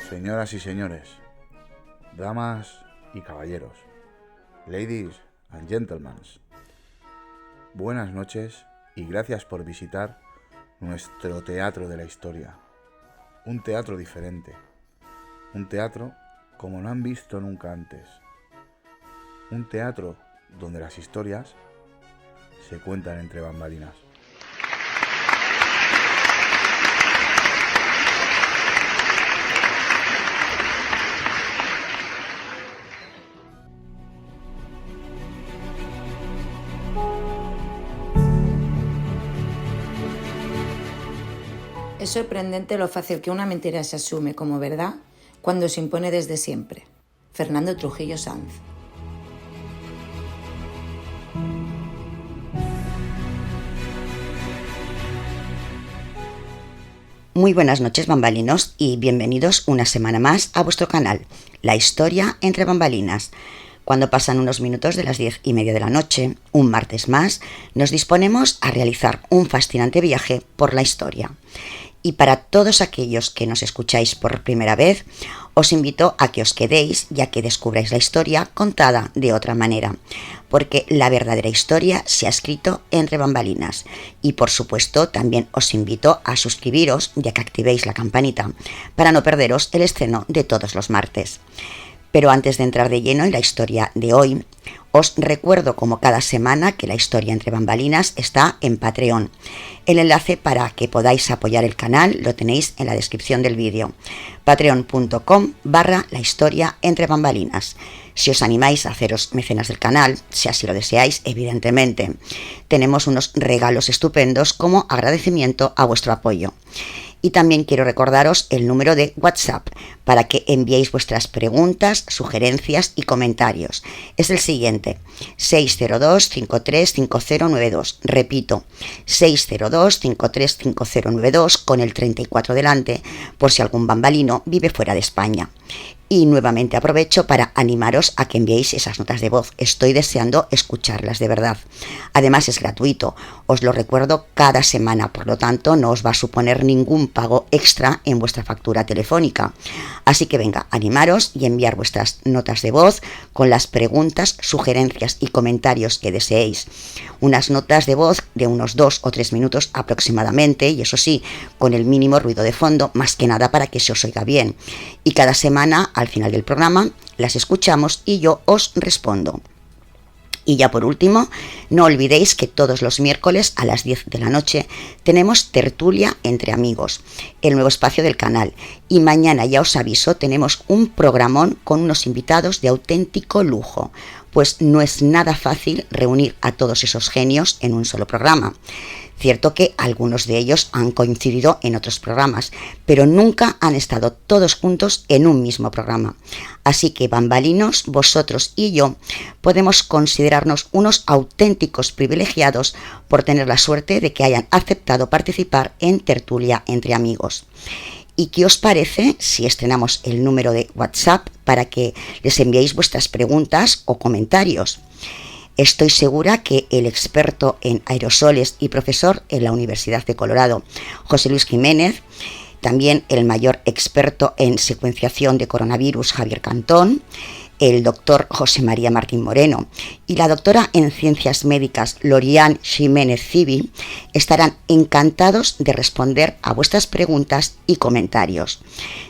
Señoras y señores, damas y caballeros, ladies and gentlemen, buenas noches y gracias por visitar nuestro teatro de la historia. Un teatro diferente, un teatro como no han visto nunca antes, un teatro donde las historias se cuentan entre bambalinas. Es sorprendente lo fácil que una mentira se asume como verdad cuando se impone desde siempre. Fernando Trujillo Sanz. Muy buenas noches, bambalinos, y bienvenidos una semana más a vuestro canal, La Historia entre Bambalinas. Cuando pasan unos minutos de las 10:30 de la noche, un martes más, nos disponemos a realizar un fascinante viaje por la historia. Y para todos aquellos que nos escucháis por primera vez, os invito a que os quedéis y a que descubráis la historia contada de otra manera, porque la verdadera historia se ha escrito entre bambalinas. Y por supuesto también os invito a suscribiros y a que activéis la campanita para no perderos el estreno de todos los martes. Pero antes de entrar de lleno en la historia de hoy, os recuerdo como cada semana que la historia entre bambalinas está en Patreon. El enlace para que podáis apoyar el canal lo tenéis en la descripción del vídeo. patreon.com/la historia entre bambalinas. Si os animáis a haceros mecenas del canal, si así lo deseáis, evidentemente, tenemos unos regalos estupendos como agradecimiento a vuestro apoyo. Y también quiero recordaros el número de WhatsApp para que enviéis vuestras preguntas, sugerencias y comentarios. Es el siguiente: 602-535092. Repito, 602-535092 con el 34 delante, por si algún bambalino vive fuera de España. Y nuevamente aprovecho para animaros a que enviéis esas notas de voz. Estoy deseando escucharlas de verdad. Además es gratuito, os lo recuerdo cada semana, por lo tanto no os va a suponer ningún pago extra en vuestra factura telefónica. Así que venga, animaros y enviar vuestras notas de voz con las preguntas, sugerencias y comentarios que deseéis. Unas notas de voz de unos 2 o 3 minutos aproximadamente, y eso sí, con el mínimo ruido de fondo, más que nada para que se os oiga bien. Y cada semana, al final del programa, las escuchamos y yo os respondo. Y ya por último, no olvidéis que todos los miércoles a las 10 de la noche tenemos Tertulia entre Amigos, el nuevo espacio del canal. Y mañana, ya os aviso, tenemos un programón con unos invitados de auténtico lujo, pues no es nada fácil reunir a todos esos genios en un solo programa. Cierto que algunos de ellos han coincidido en otros programas, pero nunca han estado todos juntos en un mismo programa. Así que, bambalinos, vosotros y yo podemos considerarnos unos auténticos privilegiados por tener la suerte de que hayan aceptado participar en Tertulia entre Amigos. ¿Y qué os parece si estrenamos el número de WhatsApp para que les enviéis vuestras preguntas o comentarios? Estoy segura que el experto en aerosoles y profesor en la Universidad de Colorado, José Luis Jiménez, también el mayor experto en secuenciación de coronavirus, Javier Cantón, el doctor José María Martín Moreno y la doctora en Ciencias Médicas, Lorian Jiménez Cibi, estarán encantados de responder a vuestras preguntas y comentarios.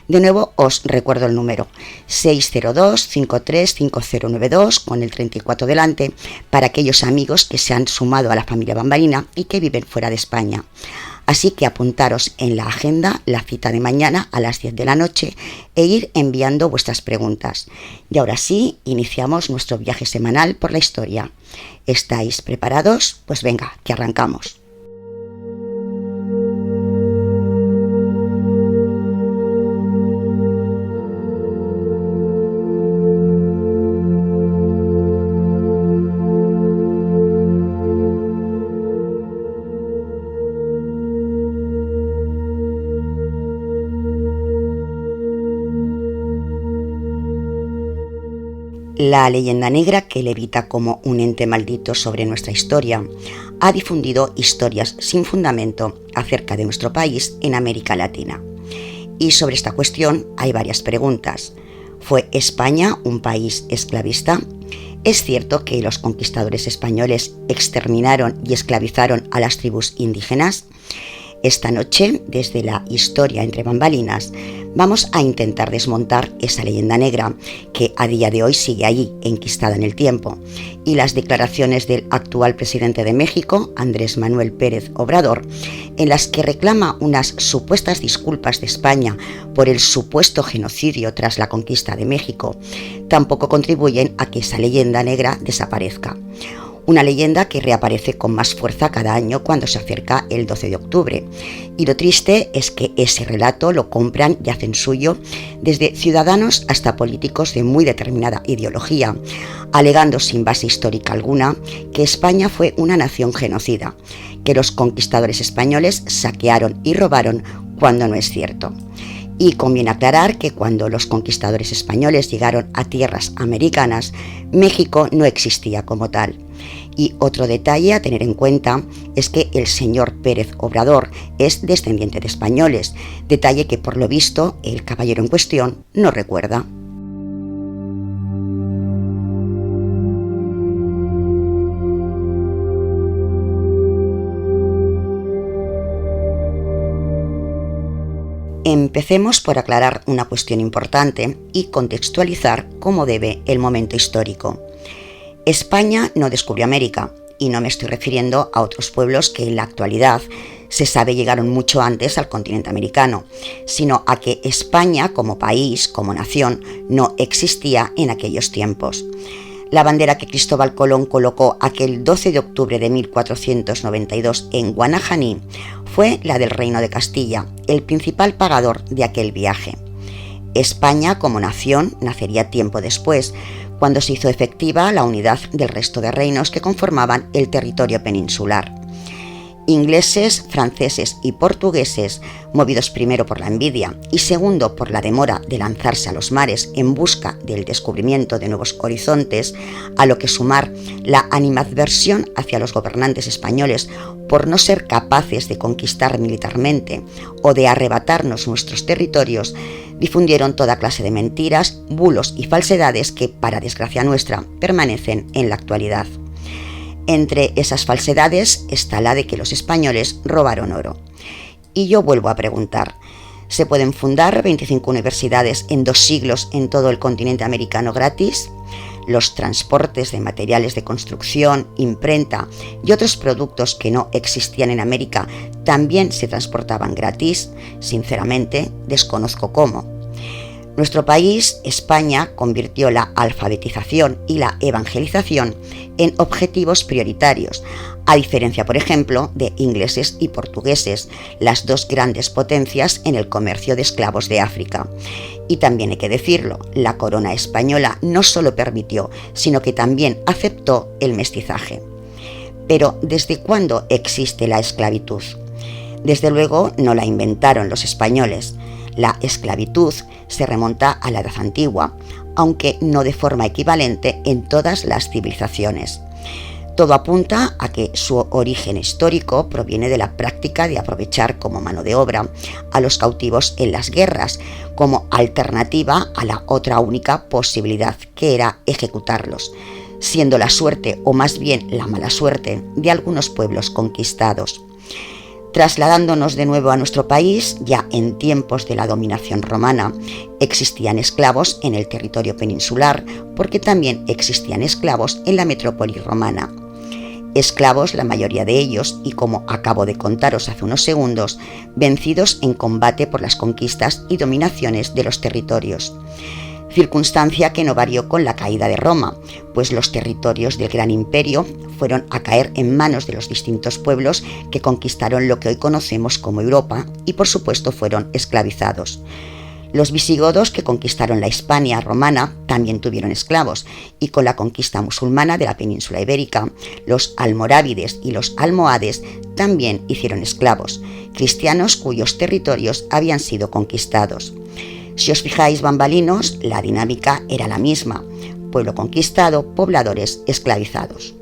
De nuevo os recuerdo el número 602-535092 con el 34 delante para aquellos amigos que se han sumado a la familia bambalina y que viven fuera de España. Así que apuntaros en la agenda la cita de mañana a las 10 de la noche e ir enviando vuestras preguntas. Y ahora sí, iniciamos nuestro viaje semanal por la historia. ¿Estáis preparados? Pues venga, que arrancamos. La leyenda negra que levita como un ente maldito sobre nuestra historia ha difundido historias sin fundamento acerca de nuestro país en América Latina. Y sobre esta cuestión hay varias preguntas. ¿Fue España un país esclavista? ¿Es cierto que los conquistadores españoles exterminaron y esclavizaron a las tribus indígenas? Esta noche, desde la historia entre bambalinas, vamos a intentar desmontar esa leyenda negra que a día de hoy sigue allí, enquistada en el tiempo, y las declaraciones del actual presidente de México, Andrés Manuel Pérez Obrador, en las que reclama unas supuestas disculpas de España por el supuesto genocidio tras la conquista de México, tampoco contribuyen a que esa leyenda negra desaparezca. Una leyenda que reaparece con más fuerza cada año cuando se acerca el 12 de octubre. Y lo triste es que ese relato lo compran y hacen suyo desde ciudadanos hasta políticos de muy determinada ideología, alegando sin base histórica alguna que España fue una nación genocida, que los conquistadores españoles saquearon y robaron cuando no es cierto. Y conviene aclarar que cuando los conquistadores españoles llegaron a tierras americanas, México no existía como tal. Y otro detalle a tener en cuenta es que el señor Pérez Obrador es descendiente de españoles, detalle que por lo visto el caballero en cuestión no recuerda. Empecemos por aclarar una cuestión importante y contextualizar cómo debe el momento histórico. España no descubrió América, y no me estoy refiriendo a otros pueblos que en la actualidad se sabe llegaron mucho antes al continente americano, sino a que España como país, como nación, no existía en aquellos tiempos. La bandera que Cristóbal Colón colocó aquel 12 de octubre de 1492 en Guanajaní fue la del Reino de Castilla, el principal pagador de aquel viaje. España como nación nacería tiempo después, cuando se hizo efectiva la unidad del resto de reinos que conformaban el territorio peninsular. Ingleses, franceses y portugueses, movidos primero por la envidia y segundo por la demora de lanzarse a los mares en busca del descubrimiento de nuevos horizontes, a lo que sumar la animadversión hacia los gobernantes españoles por no ser capaces de conquistar militarmente o de arrebatarnos nuestros territorios, difundieron toda clase de mentiras, bulos y falsedades que, para desgracia nuestra, permanecen en la actualidad. Entre esas falsedades está la de que los españoles robaron oro. Y yo vuelvo a preguntar, ¿se pueden fundar 25 universidades en 2 siglos en todo el continente americano gratis? ¿Los transportes de materiales de construcción, imprenta y otros productos que no existían en América también se transportaban gratis? Sinceramente, desconozco cómo. Nuestro país, España, convirtió la alfabetización y la evangelización en objetivos prioritarios, a diferencia, por ejemplo, de ingleses y portugueses, las 2 grandes potencias en el comercio de esclavos de África. Y también hay que decirlo, la corona española no solo permitió, sino que también aceptó el mestizaje. Pero, ¿desde cuándo existe la esclavitud? Desde luego, no la inventaron los españoles. La esclavitud se remonta a la Edad Antigua, aunque no de forma equivalente en todas las civilizaciones. Todo apunta a que su origen histórico proviene de la práctica de aprovechar como mano de obra a los cautivos en las guerras, como alternativa a la otra única posibilidad, que era ejecutarlos, siendo la suerte, o más bien la mala suerte, de algunos pueblos conquistados. Trasladándonos de nuevo a nuestro país, ya en tiempos de la dominación romana, existían esclavos en el territorio peninsular, porque también existían esclavos en la metrópoli romana. Esclavos, la mayoría de ellos, y como acabo de contaros hace unos segundos, vencidos en combate por las conquistas y dominaciones de los territorios. Circunstancia que no varió con la caída de Roma, pues los territorios del Gran Imperio fueron a caer en manos de los distintos pueblos que conquistaron lo que hoy conocemos como Europa y por supuesto fueron esclavizados. Los visigodos, que conquistaron la Hispania romana, también tuvieron esclavos, y con la conquista musulmana de la península ibérica, los almorávides y los almohades también hicieron esclavos, cristianos cuyos territorios habían sido conquistados. Si os fijáis, bambalinos, la dinámica era la misma: pueblo conquistado, pobladores esclavizados.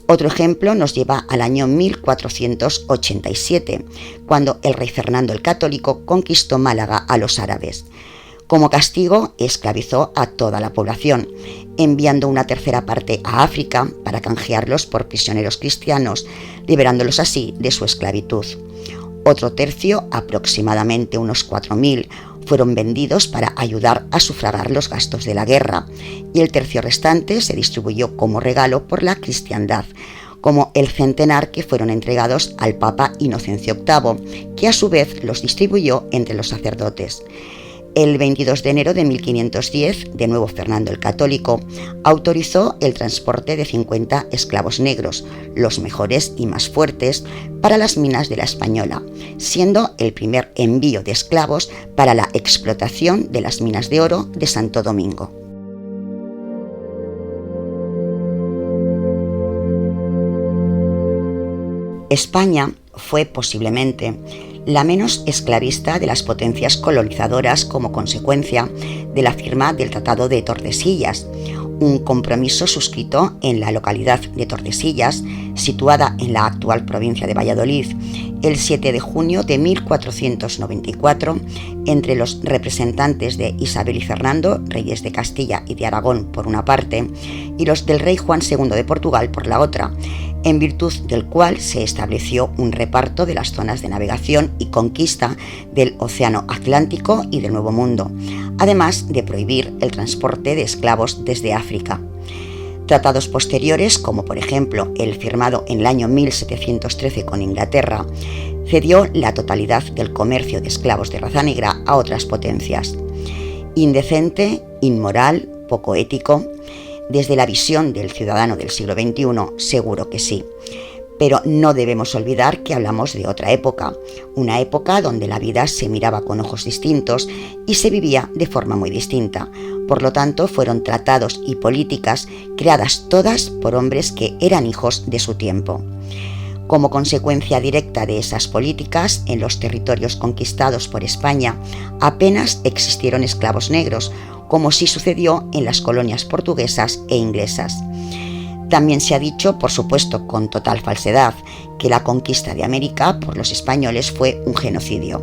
Otro ejemplo nos lleva al año 1487, cuando el rey Fernando el Católico conquistó Málaga a los árabes. Como castigo, esclavizó a toda la población, enviando una tercera parte a África para canjearlos por prisioneros cristianos, liberándolos así de su esclavitud. Otro tercio, aproximadamente unos 4.000, fueron vendidos para ayudar a sufragar los gastos de la guerra, y el tercio restante se distribuyó como regalo por la cristiandad, como el centenar que fueron entregados al Papa Inocencio VIII, que a su vez los distribuyó entre los sacerdotes. El 22 de enero de 1510, de nuevo Fernando el Católico, autorizó el transporte de 50 esclavos negros, los mejores y más fuertes, para las minas de la Española, siendo el primer envío de esclavos para la explotación de las minas de oro de Santo Domingo. España fue posiblemente la menos esclavista de las potencias colonizadoras como consecuencia de la firma del Tratado de Tordesillas, un compromiso suscrito en la localidad de Tordesillas, situada en la actual provincia de Valladolid, el 7 de junio de 1494, entre los representantes de Isabel y Fernando, reyes de Castilla y de Aragón por una parte, y los del rey Juan II de Portugal por la otra, en virtud del cual se estableció un reparto de las zonas de navegación y conquista del Océano Atlántico y del Nuevo Mundo, además de prohibir el transporte de esclavos desde África. Tratados posteriores, como por ejemplo el firmado en el año 1713 con Inglaterra, cedió la totalidad del comercio de esclavos de raza negra a otras potencias. Indecente, inmoral, poco ético. Desde la visión del ciudadano del siglo XXI, seguro que sí. Pero no debemos olvidar que hablamos de otra época, una época donde la vida se miraba con ojos distintos y se vivía de forma muy distinta. Por lo tanto, fueron tratados y políticas creadas todas por hombres que eran hijos de su tiempo. Como consecuencia directa de esas políticas, en los territorios conquistados por España apenas existieron esclavos negros, como sí sucedió en las colonias portuguesas e inglesas. También se ha dicho, por supuesto con total falsedad, que la conquista de América por los españoles fue un genocidio.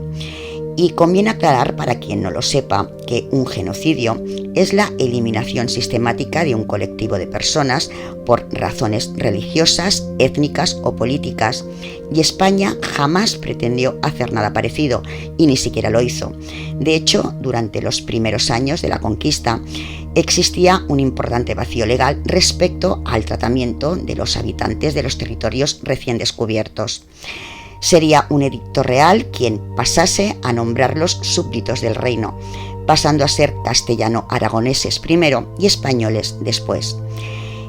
Y conviene aclarar, para quien no lo sepa, que un genocidio es la eliminación sistemática de un colectivo de personas por razones religiosas, étnicas o políticas, y España jamás pretendió hacer nada parecido, y ni siquiera lo hizo. De hecho, durante los primeros años de la conquista, existía un importante vacío legal respecto al tratamiento de los habitantes de los territorios recién descubiertos. Sería un edicto real quien pasase a nombrarlos súbditos del reino, pasando a ser castellano-aragoneses primero y españoles después.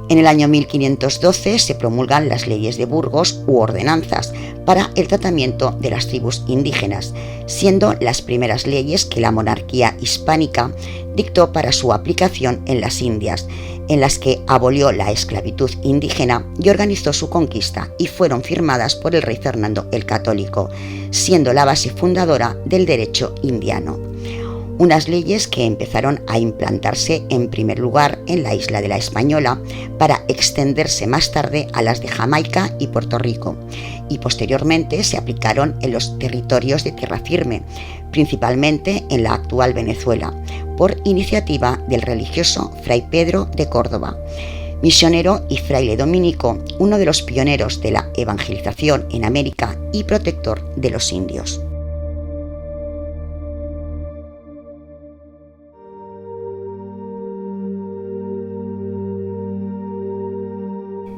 En el año 1512 se promulgan las leyes de Burgos u ordenanzas para el tratamiento de las tribus indígenas, siendo las primeras leyes que la monarquía hispánica dictó para su aplicación en las Indias, en las que abolió la esclavitud indígena y organizó su conquista, y fueron firmadas por el rey Fernando el Católico, siendo la base fundadora del derecho indiano. Unas leyes que empezaron a implantarse en primer lugar en la isla de la Española para extenderse más tarde a las de Jamaica y Puerto Rico, y posteriormente se aplicaron en los territorios de tierra firme, principalmente en la actual Venezuela, por iniciativa del religioso Fray Pedro de Córdoba, misionero y fraile dominico, uno de los pioneros de la evangelización en América y protector de los indios.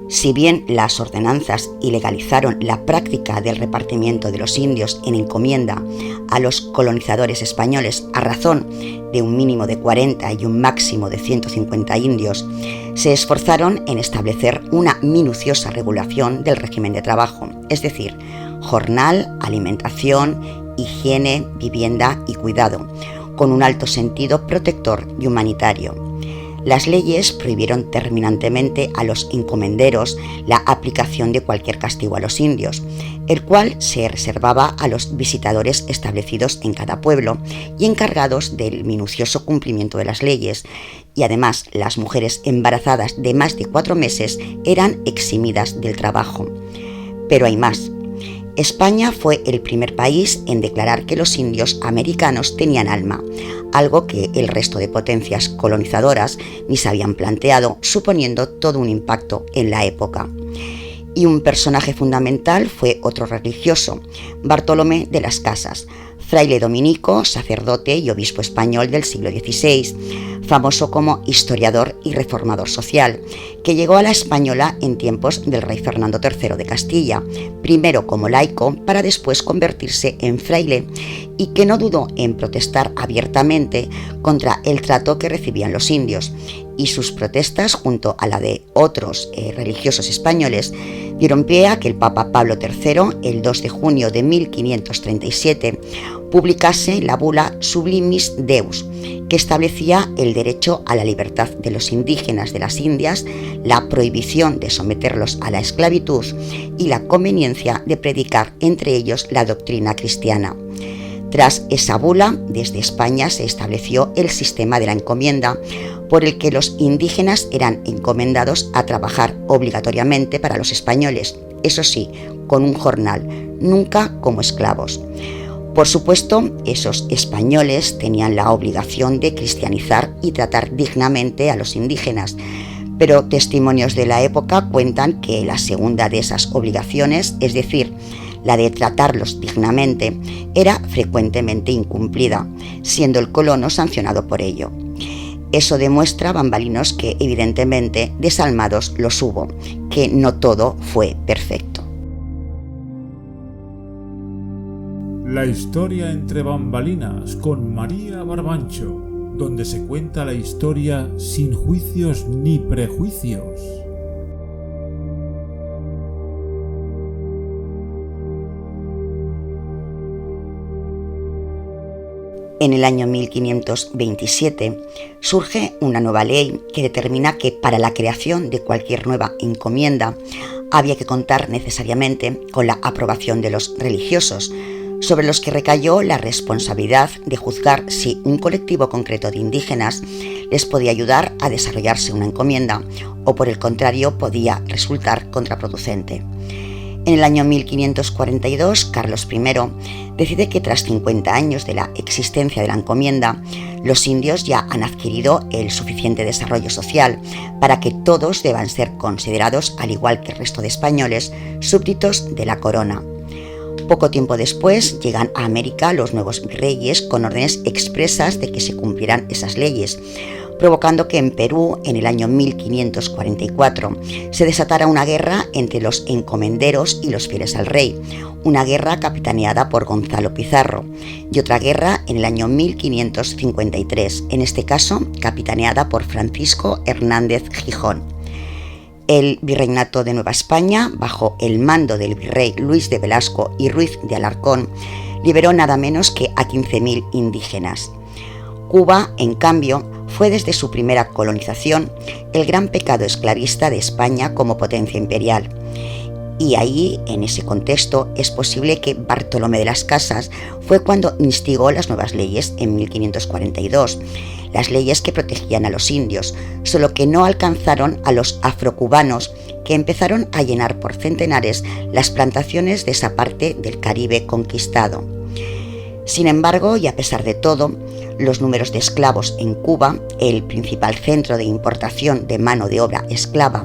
Si bien las ordenanzas ilegalizaron la práctica del repartimiento de los indios en encomienda a los colonizadores españoles a razón de un mínimo de 40 y un máximo de 150 indios, se esforzaron en establecer una minuciosa regulación del régimen de trabajo, es decir, jornal, alimentación, higiene, vivienda y cuidado, con un alto sentido protector y humanitario. Las leyes prohibieron terminantemente a los encomenderos la aplicación de cualquier castigo a los indios, el cual se reservaba a los visitadores establecidos en cada pueblo y encargados del minucioso cumplimiento de las leyes, y además las mujeres embarazadas de más de 4 meses eran eximidas del trabajo. Pero hay más. España fue el primer país en declarar que los indios americanos tenían alma, algo que el resto de potencias colonizadoras ni se habían planteado, suponiendo todo un impacto en la época. Y un personaje fundamental fue otro religioso, Bartolomé de las Casas, fraile dominico, sacerdote y obispo español del siglo XVI, famoso como historiador y reformador social, que llegó a la Española en tiempos del rey Fernando III de Castilla, primero como laico para después convertirse en fraile, y que no dudó en protestar abiertamente contra el trato que recibían los indios, y sus protestas, junto a la de otros religiosos españoles, dieron pie a que el Papa Pablo III, el 2 de junio de 1537, publicase la bula Sublimis Deus, que establecía el derecho a la libertad de los indígenas de las Indias, la prohibición de someterlos a la esclavitud y la conveniencia de predicar entre ellos la doctrina cristiana. Tras esa bula, desde España se estableció el sistema de la encomienda, por el que los indígenas eran encomendados a trabajar obligatoriamente para los españoles, eso sí, con un jornal, nunca como esclavos. Por supuesto, esos españoles tenían la obligación de cristianizar y tratar dignamente a los indígenas, pero testimonios de la época cuentan que la segunda de esas obligaciones, es decir, la de tratarlos dignamente, era frecuentemente incumplida, siendo el colono sancionado por ello. Eso demuestra, bambalinos, que evidentemente desalmados los hubo, que no todo fue perfecto. La historia entre bambalinas con María Barbancho, donde se cuenta la historia sin juicios ni prejuicios. En el año 1527 surge una nueva ley que determina que para la creación de cualquier nueva encomienda había que contar necesariamente con la aprobación de los religiosos, sobre los que recayó la responsabilidad de juzgar si un colectivo concreto de indígenas les podía ayudar a desarrollarse una encomienda o por el contrario podía resultar contraproducente. En el año 1542, Carlos I decide que tras 50 años de la existencia de la encomienda, los indios ya han adquirido el suficiente desarrollo social para que todos deban ser considerados, al igual que el resto de españoles, súbditos de la corona. Poco tiempo después llegan a América los nuevos virreyes con órdenes expresas de que se cumplieran esas leyes, provocando que en Perú, en el año 1544, se desatara una guerra entre los encomenderos y los fieles al rey, una guerra capitaneada por Gonzalo Pizarro, y otra guerra en el año 1553, en este caso capitaneada por Francisco Hernández Gijón. El virreinato de Nueva España, bajo el mando del virrey Luis de Velasco y Ruiz de Alarcón, liberó nada menos que a 15.000 indígenas. Cuba, en cambio, fue desde su primera colonización el gran pecado esclavista de España como potencia imperial. Y ahí, en ese contexto, es posible que Bartolomé de las Casas fue cuando instigó las nuevas leyes en 1542, las leyes que protegían a los indios, solo que no alcanzaron a los afrocubanos, que empezaron a llenar por centenares las plantaciones de esa parte del Caribe conquistado. Sin embargo, y a pesar de todo, los números de esclavos en Cuba, el principal centro de importación de mano de obra esclava,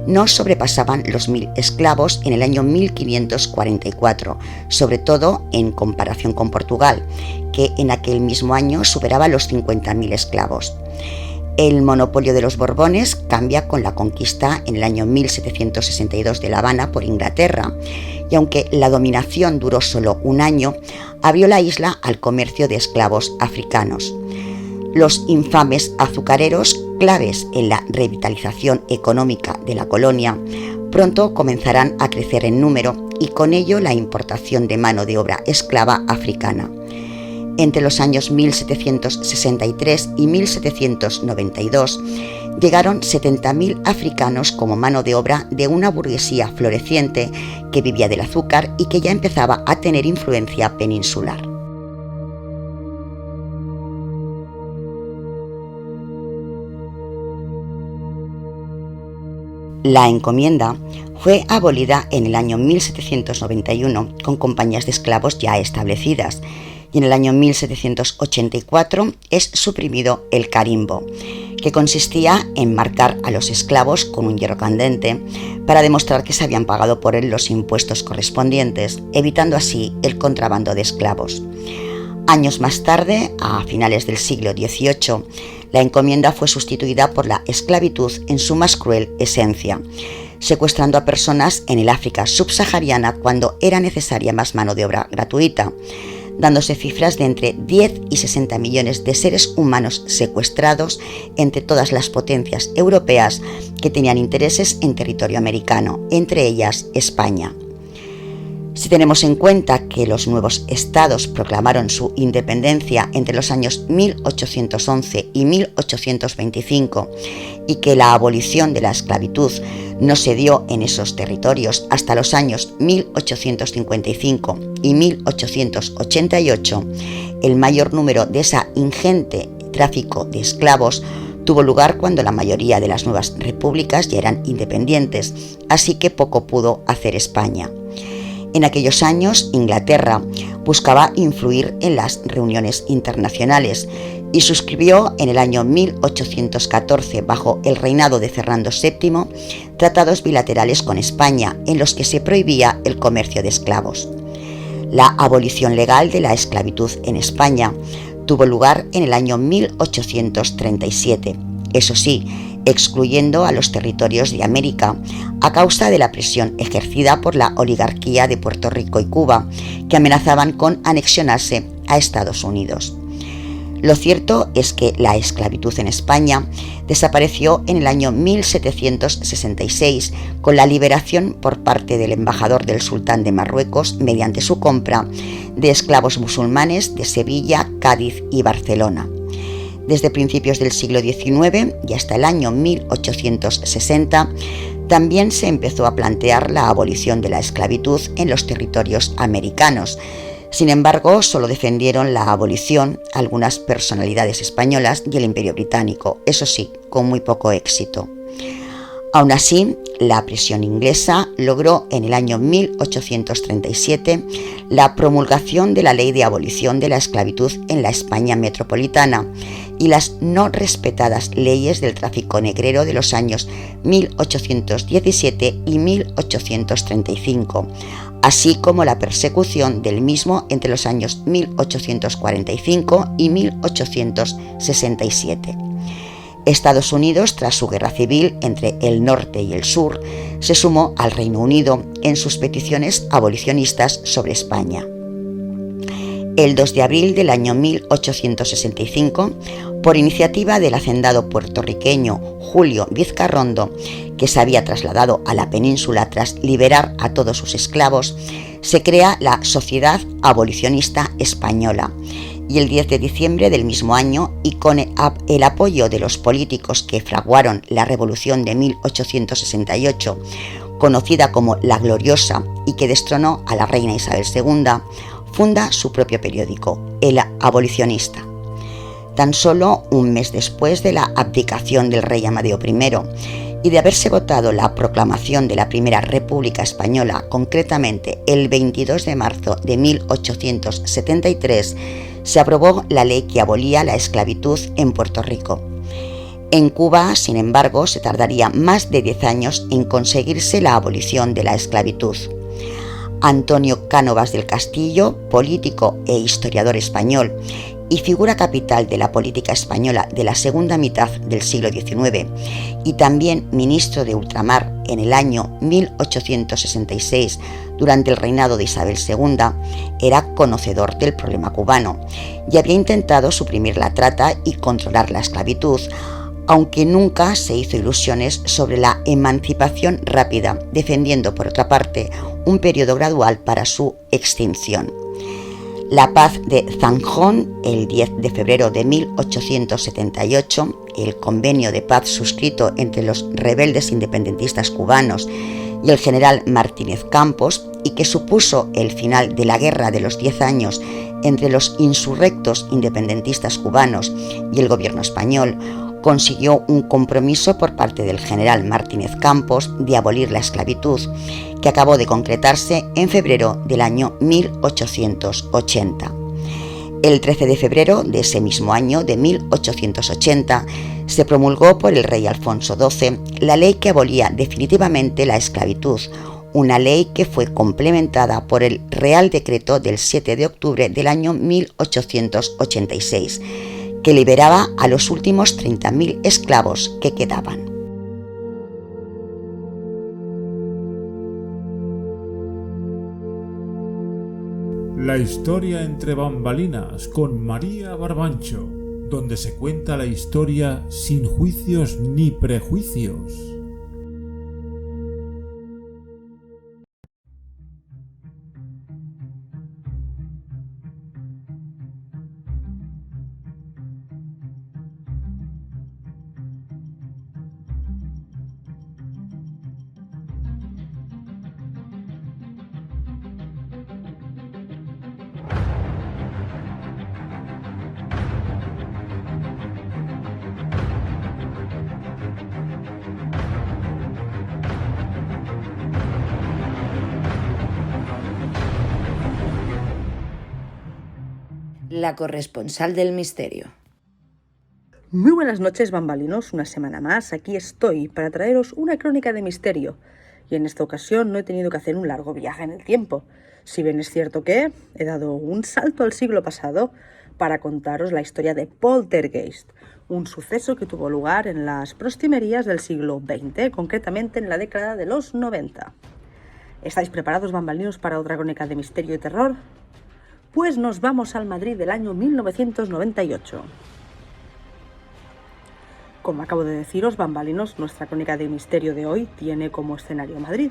no sobrepasaban los 1.000 esclavos en el año 1544, sobre todo en comparación con Portugal, que en aquel mismo año superaba los 50.000 esclavos. El monopolio de los Borbones cambia con la conquista en el año 1762 de La Habana por Inglaterra, y aunque la dominación duró solo un año, abrió la isla al comercio de esclavos africanos. Los infames azucareros, claves en la revitalización económica de la colonia, pronto comenzarán a crecer en número y con ello la importación de mano de obra esclava africana. Entre los años 1763 y 1792 llegaron 70.000 africanos como mano de obra de una burguesía floreciente que vivía del azúcar y que ya empezaba a tener influencia peninsular. La encomienda fue abolida en el año 1791 con compañías de esclavos ya establecidas, y en el año 1784 es suprimido el carimbo, que consistía en marcar a los esclavos con un hierro candente para demostrar que se habían pagado por él los impuestos correspondientes, evitando así el contrabando de esclavos. Años más tarde, a finales del siglo XVIII, la encomienda fue sustituida por la esclavitud en su más cruel esencia, secuestrando a personas en el África subsahariana cuando era necesaria más mano de obra gratuita, dándose cifras de entre 10 y 60 millones de seres humanos secuestrados entre todas las potencias europeas que tenían intereses en territorio americano, entre ellas España. Si tenemos en cuenta que los nuevos estados proclamaron su independencia entre los años 1811 y 1825 y que la abolición de la esclavitud no se dio en esos territorios hasta los años 1855 y 1888, el mayor número de esa ingente tráfico de esclavos tuvo lugar cuando la mayoría de las nuevas repúblicas ya eran independientes, así que poco pudo hacer España. En aquellos años, Inglaterra buscaba influir en las reuniones internacionales y suscribió en el año 1814, bajo el reinado de Fernando VII, tratados bilaterales con España en los que se prohibía el comercio de esclavos. La abolición legal de la esclavitud en España tuvo lugar en el año 1837, eso sí, excluyendo a los territorios de América a causa de la presión ejercida por la oligarquía de Puerto Rico y Cuba, que amenazaban con anexionarse a Estados Unidos. Lo cierto es que la esclavitud en España desapareció en el año 1766 con la liberación por parte del embajador del sultán de Marruecos mediante su compra de esclavos musulmanes de Sevilla, Cádiz y Barcelona. Desde principios del siglo XIX y hasta el año 1860, también se empezó a plantear la abolición de la esclavitud en los territorios americanos. Sin embargo, solo defendieron la abolición algunas personalidades españolas y el Imperio Británico, eso sí, con muy poco éxito. Aún así, la presión inglesa logró en el año 1837 la promulgación de la Ley de Abolición de la Esclavitud en la España metropolitana y las no respetadas leyes del tráfico negrero de los años 1817 y 1835, así como la persecución del mismo entre los años 1845 y 1867. Estados Unidos, tras su guerra civil entre el norte y el sur, se sumó al Reino Unido en sus peticiones abolicionistas sobre España. El 2 de abril del año 1865, por iniciativa del hacendado puertorriqueño Julio Vizcarrondo, que se había trasladado a la península tras liberar a todos sus esclavos, se crea la Sociedad Abolicionista Española, y el 10 de diciembre del mismo año, y con el apoyo de los políticos que fraguaron la Revolución de 1868, conocida como La Gloriosa y que destronó a la reina Isabel II, funda su propio periódico, El Abolicionista. Tan solo un mes después de la abdicación del rey Amadeo I y de haberse votado la proclamación de la Primera República Española, concretamente el 22 de marzo de 1873, se aprobó la ley que abolía la esclavitud en Puerto Rico. En Cuba, sin embargo, se tardaría más de 10 años en conseguirse la abolición de la esclavitud. Antonio Cánovas del Castillo, político e historiador español y figura capital de la política española de la segunda mitad del siglo XIX, y también ministro de ultramar en el año 1866 durante el reinado de Isabel II, era conocedor del problema cubano y había intentado suprimir la trata y controlar la esclavitud, aunque nunca se hizo ilusiones sobre la emancipación rápida, defendiendo por otra parte un periodo gradual para su extinción. La paz de Zanjón, el 10 de febrero de 1878, el convenio de paz suscrito entre los rebeldes independentistas cubanos y el general Martínez Campos, y que supuso el final de la Guerra de los 10 años entre los insurrectos independentistas cubanos y el gobierno español, consiguió un compromiso por parte del general Martínez Campos de abolir la esclavitud, que acabó de concretarse en febrero del año 1880. El 13 de febrero de ese mismo año, de 1880, se promulgó por el rey Alfonso XII la ley que abolía definitivamente la esclavitud, una ley que fue complementada por el Real Decreto del 7 de octubre del año 1886, que liberaba a los últimos 30.000 esclavos que quedaban. La historia entre bambalinas con María Barbancho, donde se cuenta la historia sin juicios ni prejuicios. La corresponsal del misterio. Muy buenas noches, bambalinos. Una semana más aquí estoy para traeros una crónica de misterio. Y en esta ocasión no he tenido que hacer un largo viaje en el tiempo. Si bien es cierto que he dado un salto al siglo pasado para contaros la historia de Poltergeist, un suceso que tuvo lugar en las proximerías del siglo XX, concretamente en la década de los 90. ¿Estáis preparados, bambalinos, para otra crónica de misterio y terror? Pues nos vamos al Madrid del año 1998. Como acabo de deciros, bambalinos, nuestra crónica de misterio de hoy tiene como escenario Madrid.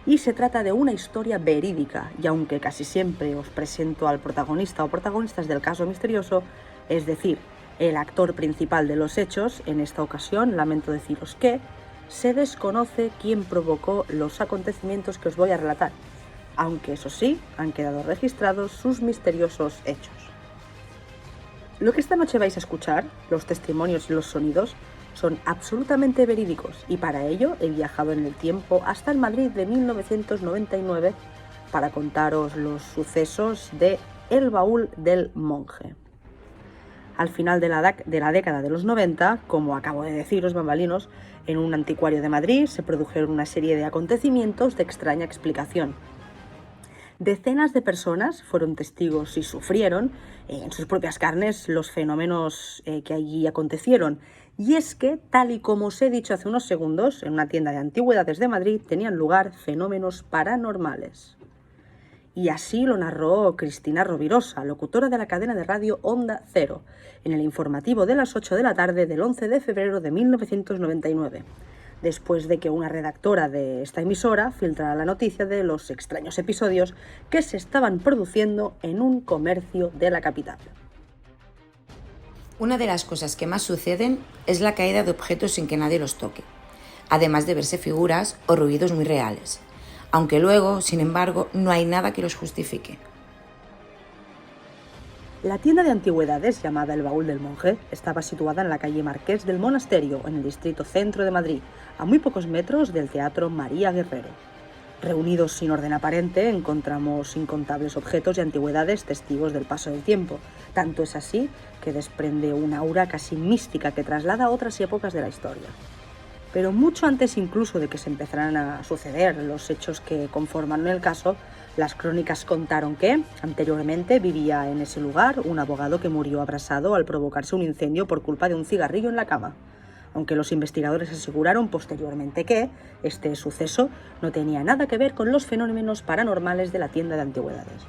Y se trata de una historia verídica, y aunque casi siempre os presento al protagonista o protagonistas del caso misterioso, es decir, el actor principal de los hechos, en esta ocasión lamento deciros que se desconoce quién provocó los acontecimientos que os voy a relatar, aunque eso sí, han quedado registrados sus misteriosos hechos. Lo que esta noche vais a escuchar, los testimonios y los sonidos, son absolutamente verídicos, y para ello he viajado en el tiempo hasta el Madrid de 1999 para contaros los sucesos de El Baúl del Monje. Al final de la década de los 90, como acabo de deciros, bambalinos, en un anticuario de Madrid se produjeron una serie de acontecimientos de extraña explicación. Decenas de personas fueron testigos y sufrieron en sus propias carnes los fenómenos que allí acontecieron. Y es que, tal y como os he dicho hace unos segundos, en una tienda de antigüedades de Madrid tenían lugar fenómenos paranormales. Y así lo narró Cristina Rovirosa, locutora de la cadena de radio Onda Cero, en el informativo de las 8 de la tarde del 11 de febrero de 1999. Después de que una redactora de esta emisora filtrara la noticia de los extraños episodios que se estaban produciendo en un comercio de la capital. Una de las cosas que más suceden es la caída de objetos sin que nadie los toque, además de verse figuras o ruidos muy reales, aunque luego, sin embargo, no hay nada que los justifique. La tienda de antigüedades, llamada El Baúl del Monje, estaba situada en la calle Marqués del Monasterio, en el distrito centro de Madrid, a muy pocos metros del Teatro María Guerrero. Reunidos sin orden aparente, encontramos incontables objetos y antigüedades testigos del paso del tiempo. Tanto es así que desprende una aura casi mística que traslada a otras épocas de la historia. Pero mucho antes incluso de que se empezaran a suceder los hechos que conforman el caso, las crónicas contaron que, anteriormente, vivía en ese lugar un abogado que murió abrasado al provocarse un incendio por culpa de un cigarrillo en la cama, aunque los investigadores aseguraron posteriormente que este suceso no tenía nada que ver con los fenómenos paranormales de la tienda de antigüedades.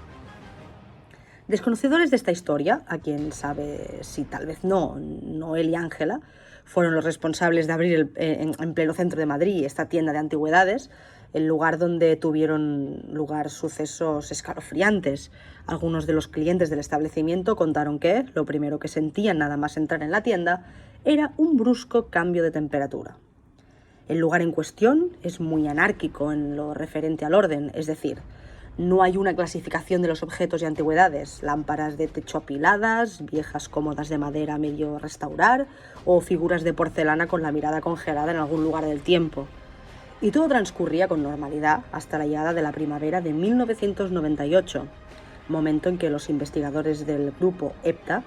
Desconocedores de esta historia, a quien sabe si tal vez no, Noel y Ángela, fueron los responsables de abrir en pleno centro de Madrid esta tienda de antigüedades, el lugar donde tuvieron lugar sucesos escalofriantes. Algunos de los clientes del establecimiento contaron que lo primero que sentían nada más entrar en la tienda era un brusco cambio de temperatura. El lugar en cuestión es muy anárquico en lo referente al orden, es decir, no hay una clasificación de los objetos y antigüedades, lámparas de techo apiladas, viejas cómodas de madera a medio restaurar o figuras de porcelana con la mirada congelada en algún lugar del tiempo. Y todo transcurría con normalidad hasta la llegada de la primavera de 1998, momento en que los investigadores del grupo EPTA,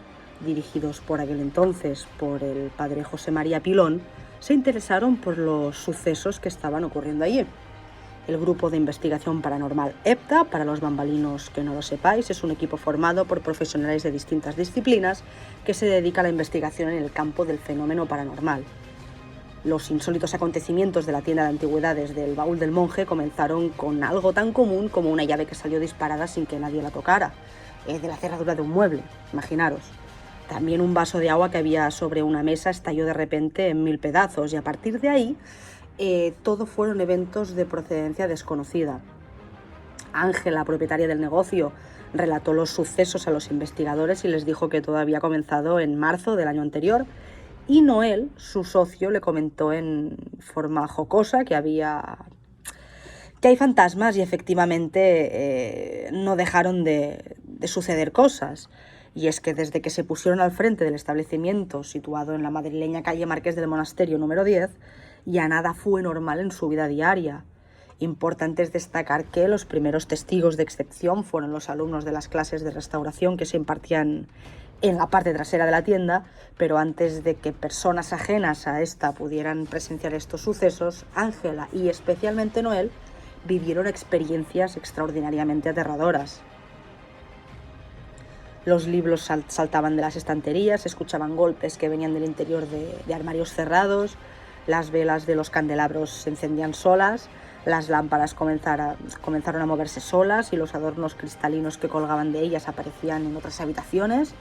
dirigidos por aquel entonces por el padre José María Pilón, se interesaron por los sucesos que estaban ocurriendo allí. El Grupo de Investigación Paranormal EPTA, para los bambalinos que no lo sepáis, es un equipo formado por profesionales de distintas disciplinas que se dedica a la investigación en el campo del fenómeno paranormal. Los insólitos acontecimientos de la tienda de antigüedades del Baúl del Monje comenzaron con algo tan común como una llave que salió disparada sin que nadie la tocara, de la cerradura de un mueble, imaginaros. También un vaso de agua que había sobre una mesa estalló de repente en 1000 pedazos y a partir de ahí todo fueron eventos de procedencia desconocida. Ángela, propietaria del negocio, relató los sucesos a los investigadores y les dijo que todo había comenzado en marzo del año anterior, y Noel, su socio, le comentó en forma jocosa que hay fantasmas y efectivamente no dejaron de suceder cosas. Y es que desde que se pusieron al frente del establecimiento situado en la madrileña calle Marqués del Monasterio número 10, ya nada fue normal en su vida diaria. Importante es destacar que los primeros testigos de excepción fueron los alumnos de las clases de restauración que se impartían en la parte trasera de la tienda, pero antes de que personas ajenas a esta pudieran presenciar estos sucesos, Ángela y especialmente Noel vivieron experiencias extraordinariamente aterradoras. Los libros saltaban de las estanterías, se escuchaban golpes que venían del interior de armarios cerrados, las velas de los candelabros se encendían solas, las lámparas comenzaron a moverse solas y los adornos cristalinos que colgaban de ellas aparecían en otras habitaciones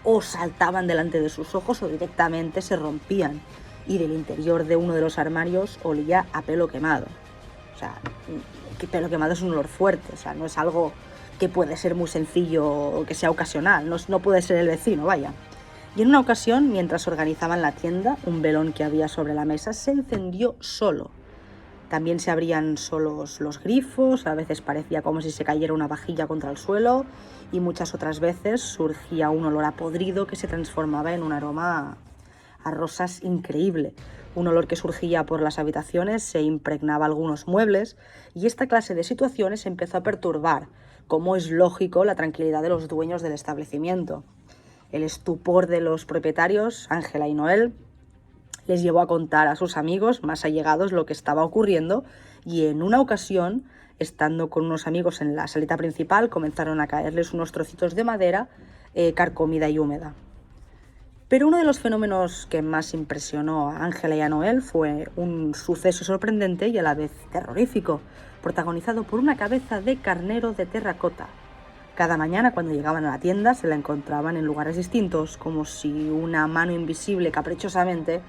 o saltaban delante de sus ojos o directamente se rompían, y del interior de uno de los armarios olía a pelo quemado. O sea, que pelo quemado es un olor fuerte, o sea, no es algo que puede ser muy sencillo o que sea ocasional, no puede ser el vecino, vaya. Y en una ocasión, mientras organizaban la tienda, un velón que había sobre la mesa se encendió solo. También se abrían solos los grifos, a veces parecía como si se cayera una vajilla contra el suelo y muchas otras veces surgía un olor a podrido que se transformaba en un aroma a rosas increíble. Un olor que surgía por las habitaciones se impregnaba algunos muebles y esta clase de situaciones empezó a perturbar, como es lógico, la tranquilidad de los dueños del establecimiento. El estupor de los propietarios, Ángela y Noel, les llevó a contar a sus amigos más allegados lo que estaba ocurriendo y en una ocasión, estando con unos amigos en la salita principal, comenzaron a caerles unos trocitos de madera carcomida y húmeda. Pero uno de los fenómenos que más impresionó a Ángela y a Noel fue un suceso sorprendente y a la vez terrorífico, protagonizado por una cabeza de carnero de terracota. Cada mañana cuando llegaban a la tienda se la encontraban en lugares distintos, como si una mano invisible caprichosamente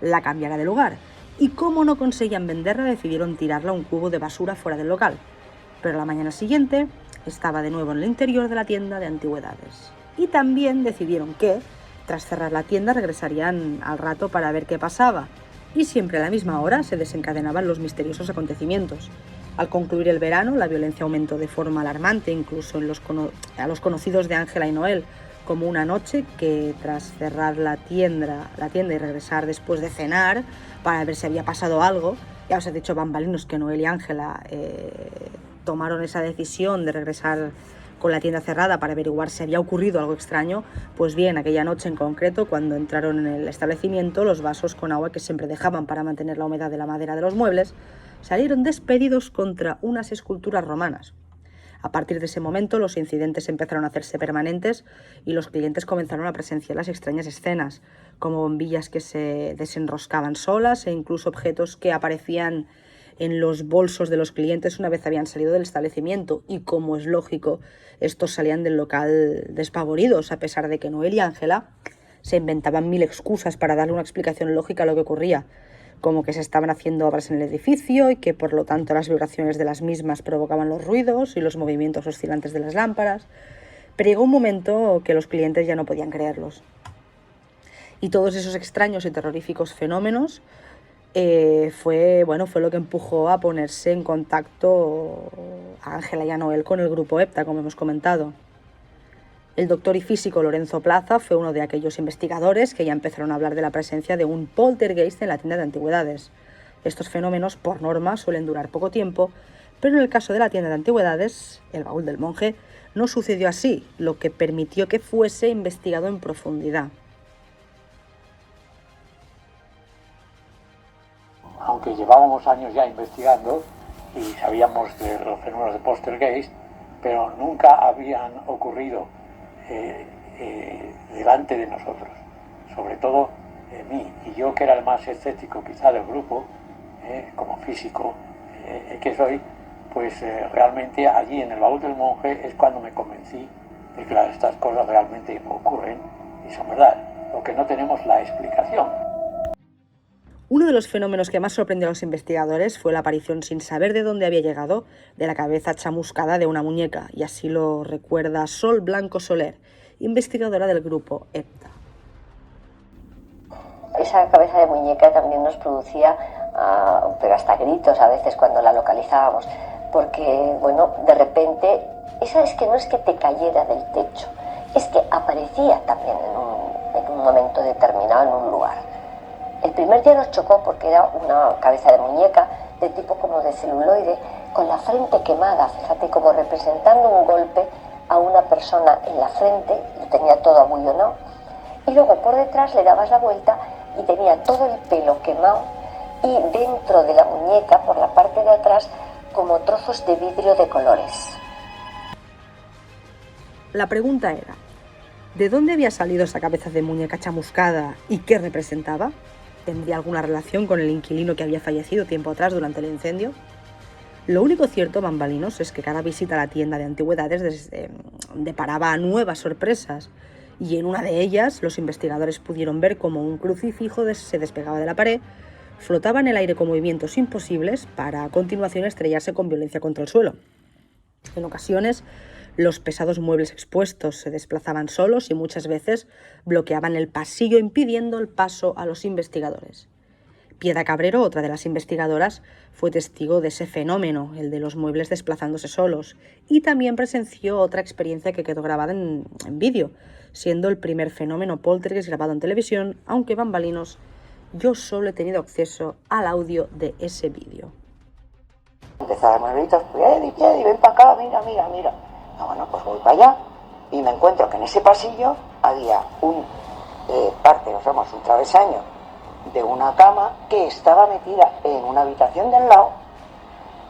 la cambiara de lugar. Y como no conseguían venderla, decidieron tirarla a un cubo de basura fuera del local. Pero la mañana siguiente estaba de nuevo en el interior de la tienda de antigüedades. Y también decidieron que, tras cerrar la tienda, regresarían al rato para ver qué pasaba. Y siempre a la misma hora se desencadenaban los misteriosos acontecimientos. Al concluir el verano, la violencia aumentó de forma alarmante, incluso a los conocidos de Ángela y Noel, como una noche que, tras cerrar la tienda y regresar después de cenar para ver si había pasado algo, ya os he dicho, bambalinos, que Noel y Ángela tomaron esa decisión de regresar con la tienda cerrada para averiguar si había ocurrido algo extraño. Pues bien, aquella noche en concreto, cuando entraron en el establecimiento, los vasos con agua que siempre dejaban para mantener la humedad de la madera de los muebles salieron despedidos contra unas esculturas romanas. A partir de ese momento, los incidentes empezaron a hacerse permanentes y los clientes comenzaron a presenciar las extrañas escenas, como bombillas que se desenroscaban solas e incluso objetos que aparecían en los bolsos de los clientes una vez habían salido del establecimiento. Y como es lógico, estos salían del local despavoridos, a pesar de que Noel y Ángela se inventaban 1000 excusas para darle una explicación lógica a lo que ocurría. como que se estaban haciendo obras en el edificio y que por lo tanto las vibraciones de las mismas provocaban los ruidos y los movimientos oscilantes de las lámparas, pero llegó un momento que los clientes ya no podían creerlos. Y todos esos extraños y terroríficos fenómenos fue lo que empujó a ponerse en contacto a Ángela y a Noel con el grupo EPTA, como hemos comentado. El doctor y físico Lorenzo Plaza fue uno de aquellos investigadores que ya empezaron a hablar de la presencia de un poltergeist en la tienda de antigüedades. Estos fenómenos, por norma, suelen durar poco tiempo, pero en el caso de la tienda de antigüedades, el baúl del monje, no sucedió así, lo que permitió que fuese investigado en profundidad. Aunque llevábamos años ya investigando y sabíamos de los fenómenos de poltergeist, pero nunca habían ocurrido delante de nosotros, sobre todo mí, y yo que era el más escéptico quizá del grupo, como físico que soy, pues realmente allí en el baúl del monje es cuando me convencí de que estas cosas realmente ocurren y son verdad, lo que no tenemos la explicación. Uno de los fenómenos que más sorprendió a los investigadores fue la aparición, sin saber de dónde había llegado, de la cabeza chamuscada de una muñeca, y así lo recuerda Sol Blanco Soler, investigadora del grupo EPTA. Esa cabeza de muñeca también nos producía, pero hasta gritos a veces cuando la localizábamos, porque, de repente, esa es que no es que te cayera del techo, es que aparecía también en un momento determinado en un lugar. El primer día nos chocó porque era una cabeza de muñeca de tipo como de celuloide, con la frente quemada, fíjate, como representando un golpe a una persona en la frente, lo tenía todo abullonado, y luego por detrás le dabas la vuelta y tenía todo el pelo quemado, y dentro de la muñeca, por la parte de atrás, como trozos de vidrio de colores. La pregunta era, ¿de dónde había salido esa cabeza de muñeca chamuscada y qué representaba? ¿Tendría alguna relación con el inquilino que había fallecido tiempo atrás durante el incendio? Lo único cierto, bambalinos, es que cada visita a la tienda de antigüedades deparaba nuevas sorpresas, y en una de ellas los investigadores pudieron ver cómo un crucifijo se despegaba de la pared, flotaba en el aire con movimientos imposibles para a continuación estrellarse con violencia contra el suelo. En ocasiones, los pesados muebles expuestos se desplazaban solos y muchas veces bloqueaban el pasillo impidiendo el paso a los investigadores. Piedra Cabrero, otra de las investigadoras, fue testigo de ese fenómeno, el de los muebles desplazándose solos, y también presenció otra experiencia que quedó grabada en vídeo, siendo el primer fenómeno poltergeist grabado en televisión, aunque bambalinos, yo solo he tenido acceso al audio de ese vídeo. Empezó a darme gritos, Piedi, ven para acá, mira. Pues voy para allá y me encuentro que en ese pasillo había un travesaño de una cama que estaba metida en una habitación del lado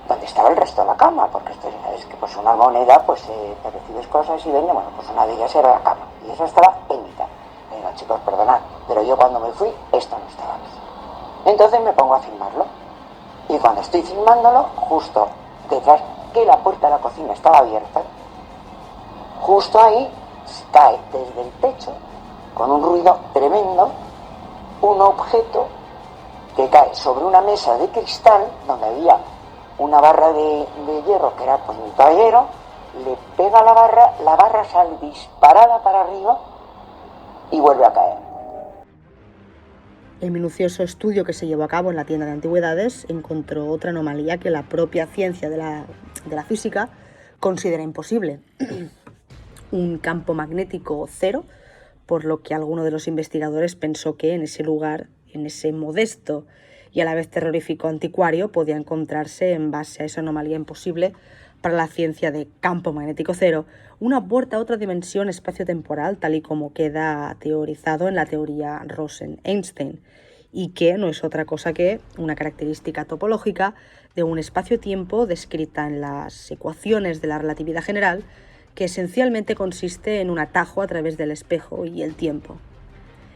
donde estaba el resto de la cama, porque esto es que pues una moneda, pues te recibes cosas y vende, pues una de ellas era la cama y eso estaba en mitad. Venga, chicos, perdonad, pero yo cuando me fui esto no estaba aquí. Entonces me pongo a filmarlo y cuando estoy filmándolo, justo detrás que la puerta de la cocina estaba abierta, justo ahí cae desde el techo, con un ruido tremendo, un objeto que cae sobre una mesa de cristal donde había una barra de hierro que era pues mi caballero, le pega la barra sale disparada para arriba y vuelve a caer. El minucioso estudio que se llevó a cabo en la tienda de antigüedades encontró otra anomalía que la propia ciencia de la física considera imposible. Un campo magnético cero, por lo que alguno de los investigadores pensó que en ese lugar, en ese modesto y a la vez terrorífico anticuario, podía encontrarse, en base a esa anomalía imposible para la ciencia de campo magnético cero, una puerta a otra dimensión espacio-temporal, tal y como queda teorizado en la teoría Rosen-Einstein, y que no es otra cosa que una característica topológica de un espacio-tiempo descrita en las ecuaciones de la relatividad general, que esencialmente consiste en un atajo a través del espejo y el tiempo.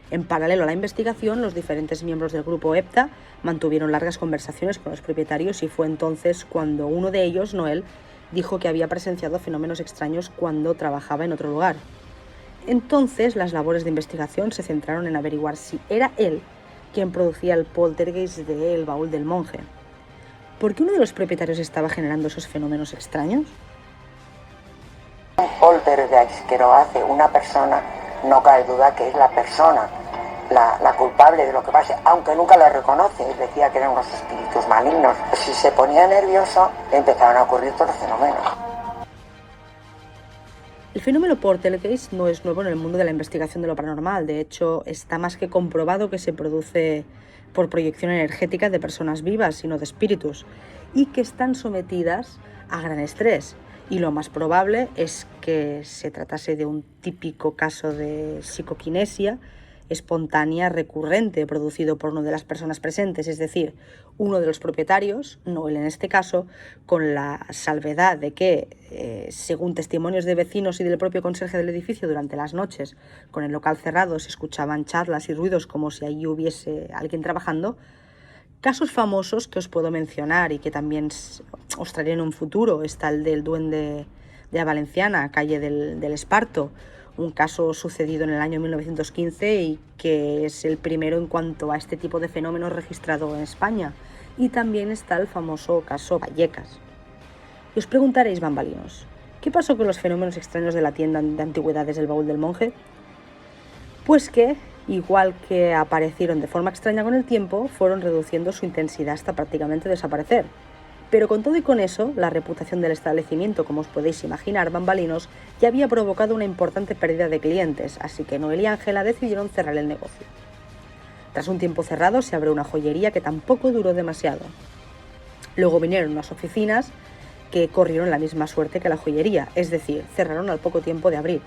En paralelo a la investigación, los diferentes miembros del grupo EPTA mantuvieron largas conversaciones con los propietarios y fue entonces cuando uno de ellos, Noel, dijo que había presenciado fenómenos extraños cuando trabajaba en otro lugar. Entonces, las labores de investigación se centraron en averiguar si era él quien producía el poltergeist de El baúl del monje. ¿Por qué uno de los propietarios estaba generando esos fenómenos extraños? Un poltergeist que lo hace una persona, no cabe duda que es la persona la culpable de lo que pase, aunque nunca lo reconoce. Él decía que eran unos espíritus malignos. Si se ponía nervioso, empezaron a ocurrir todos los fenómenos. El fenómeno poltergeist no es nuevo en el mundo de la investigación de lo paranormal. De hecho, está más que comprobado que se produce por proyección energética de personas vivas, sino de espíritus, y que están sometidas a gran estrés. Y lo más probable es que se tratase de un típico caso de psicoquinesia espontánea recurrente producido por una de las personas presentes, es decir, uno de los propietarios, no él en este caso, con la salvedad de que, según testimonios de vecinos y del propio conserje del edificio, durante las noches, con el local cerrado, se escuchaban charlas y ruidos como si allí hubiese alguien trabajando. Casos famosos que os puedo mencionar y que también os traeré en un futuro está el del duende de la Valenciana, calle del Esparto, un caso sucedido en el año 1915 y que es el primero en cuanto a este tipo de fenómenos registrado en España. Y también está el famoso caso Vallecas. Y os preguntaréis, bambalinos, ¿qué pasó con los fenómenos extraños de la tienda de antigüedades del baúl del monje? Pues que, igual que aparecieron de forma extraña con el tiempo, fueron reduciendo su intensidad hasta prácticamente desaparecer. Pero con todo y con eso, la reputación del establecimiento, como os podéis imaginar, bambalinos, ya había provocado una importante pérdida de clientes, así que Noel y Ángela decidieron cerrar el negocio. Tras un tiempo cerrado, se abrió una joyería que tampoco duró demasiado. Luego vinieron unas oficinas que corrieron la misma suerte que la joyería, es decir, cerraron al poco tiempo de abrir.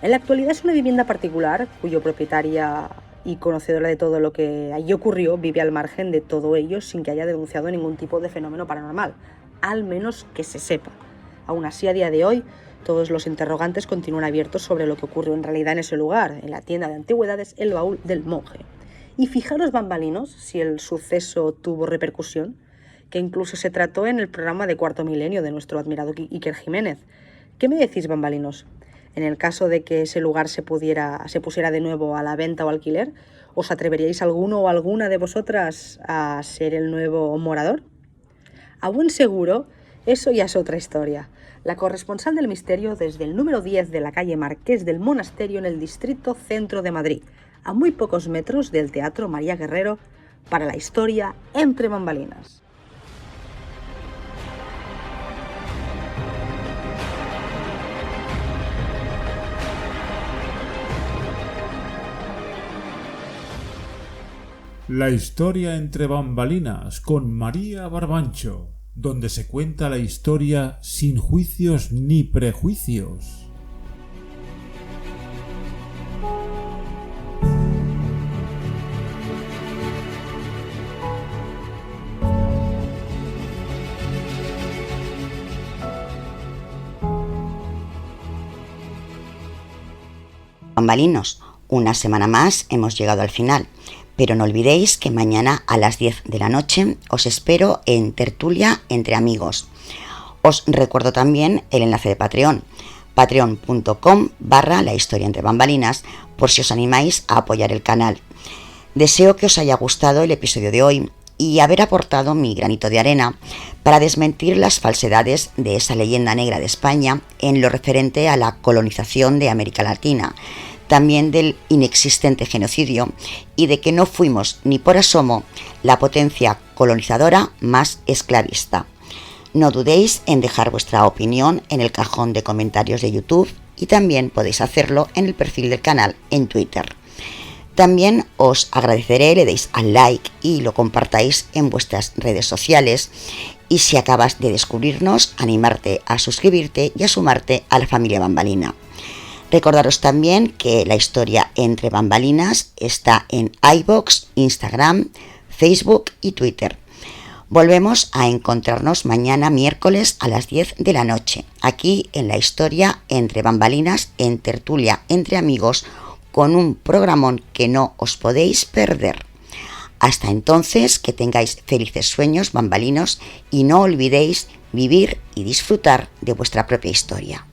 En la actualidad es una vivienda particular, cuyo propietaria y conocedora de todo lo que allí ocurrió, vive al margen de todo ello sin que haya denunciado ningún tipo de fenómeno paranormal, al menos que se sepa. Aún así, a día de hoy, todos los interrogantes continúan abiertos sobre lo que ocurrió en realidad en ese lugar, en la tienda de antigüedades El baúl del monje. Y fijaros, bambalinos, si el suceso tuvo repercusión, que incluso se trató en el programa de Cuarto Milenio de nuestro admirado Iker Jiménez. ¿Qué me decís, bambalinos? En el caso de que ese lugar se pusiera de nuevo a la venta o alquiler, ¿os atreveríais alguno o alguna de vosotras a ser el nuevo morador? A buen seguro, eso ya es otra historia. La corresponsal del misterio desde el número 10 de la calle Marqués del Monasterio en el distrito centro de Madrid, a muy pocos metros del Teatro María Guerrero, para la historia Entre Bambalinas. La historia entre bambalinas con María Barbancho, donde se cuenta la historia sin juicios ni prejuicios. Bambalinos, una semana más hemos llegado al final. Pero no olvidéis que mañana a las 10 de la noche os espero en Tertulia Entre Amigos. Os recuerdo también el enlace de Patreon, patreon.com/La Historia Entre Bambalinas, por si os animáis a apoyar el canal. Deseo que os haya gustado el episodio de hoy y haber aportado mi granito de arena para desmentir las falsedades de esa leyenda negra de España en lo referente a la colonización de América Latina, también del inexistente genocidio y de que no fuimos ni por asomo la potencia colonizadora más esclavista. No dudéis en dejar vuestra opinión en el cajón de comentarios de YouTube y también podéis hacerlo en el perfil del canal en Twitter. También os agradeceré le deis al like y lo compartáis en vuestras redes sociales, y si acabas de descubrirnos, animarte a suscribirte y a sumarte a la familia Bambalina. Recordaros también que la historia Entre Bambalinas está en iVoox, Instagram, Facebook y Twitter. Volvemos a encontrarnos mañana miércoles a las 10 de la noche, aquí en la historia Entre Bambalinas, en Tertulia Entre Amigos, con un programón que no os podéis perder. Hasta entonces, que tengáis felices sueños, bambalinos, y no olvidéis vivir y disfrutar de vuestra propia historia.